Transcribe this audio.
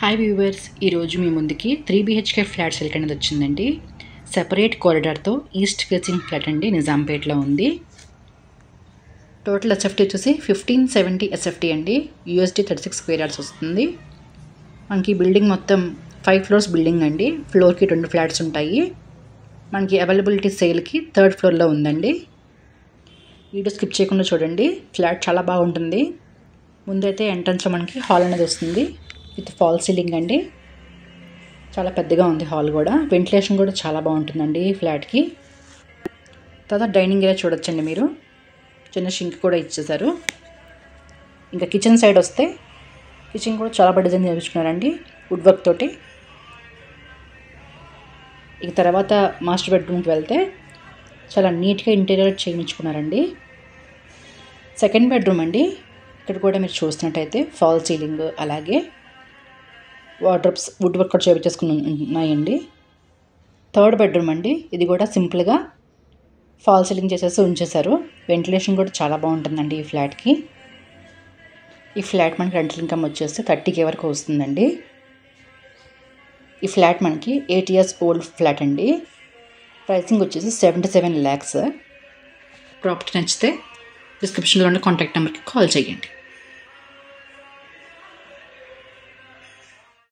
Hi viewers, ఈరోజు మీ ముందుకి 3BHK flat సేల్కి అనేది వచ్చిందండి. సెపరేట్ కారిడార్తో ఈస్ట్ ఫేసింగ్ ఫ్లాట్ అండి, నిజాంపేట్లో ఉంది. టోటల్ ఎస్ఎఫ్టీ వచ్చేసి 1570 ఎస్ఎఫ్టీ అండి. USD 36 స్క్వేర్ యార్డ్స్ వస్తుంది. మనకి బిల్డింగ్ మొత్తం 5 ఫ్లోర్స్ బిల్డింగ్ అండి. ఫ్లోర్కి 2 ఫ్లాట్స్ ఉంటాయి. మనకి అవైలబిలిటీ సేల్కి 3rd ఫ్లోర్లో ఉందండి. వీడియో స్కిప్ చేయకుండా చూడండి, ఫ్లాట్ చాలా బాగుంటుంది. ముందైతే ఎంట్రన్స్లో మనకి హాల్ అనేది వస్తుంది విత్ ఫాల్ సీలింగ్ అండి. చాలా పెద్దగా ఉంది హాల్ కూడా. వెంటిలేషన్ కూడా చాలా బాగుంటుందండి ఈ ఫ్లాట్కి. తర్వాత డైనింగ్ ఏరియా చూడొచ్చండి మీరు. చిన్న షింక్ కూడా ఇచ్చేసారు. ఇంకా కిచెన్ సైడ్ వస్తే కిచెన్ కూడా చాలా బాగా డిజైన్ చేయించుకున్నారండి వుడ్ వర్క్ తోటి. ఇక తర్వాత మాస్టర్ బెడ్రూమ్కి వెళ్తే చాలా నీట్గా ఇంటీరియర్ చేయించుకున్నారండి. సెకండ్ బెడ్రూమ్ అండి. ఇక్కడ కూడా మీరు చూసినట్టయితే ఫాల్ సీలింగ్, అలాగే వార్డ్రోబ్స్ వుడ్ వర్క్ కూడా చేయించేసుకుని ఉన్నాయండి. థర్డ్ బెడ్రూమ్ అండి. ఇది కూడా సింపుల్గా ఫాల్ సీలింగ్ చేసేసి ఉంచేశారు. వెంటిలేషన్ కూడా చాలా బాగుంటుందండి ఈ ఫ్లాట్కి. ఈ ఫ్లాట్ మనకి రెంటల్ ఇన్కమ్ వచ్చేసి 30K వరకు వస్తుందండి. ఈ ఫ్లాట్ మనకి 8 years ఓల్డ్ ఫ్లాట్ అండి. ప్రైసింగ్ వచ్చేసి 77 lakhs. ప్రాపర్టీ నచ్చితే డిస్క్రిప్షన్లో ఉన్న కాంటాక్ట్ నెంబర్కి కాల్ చేయండి.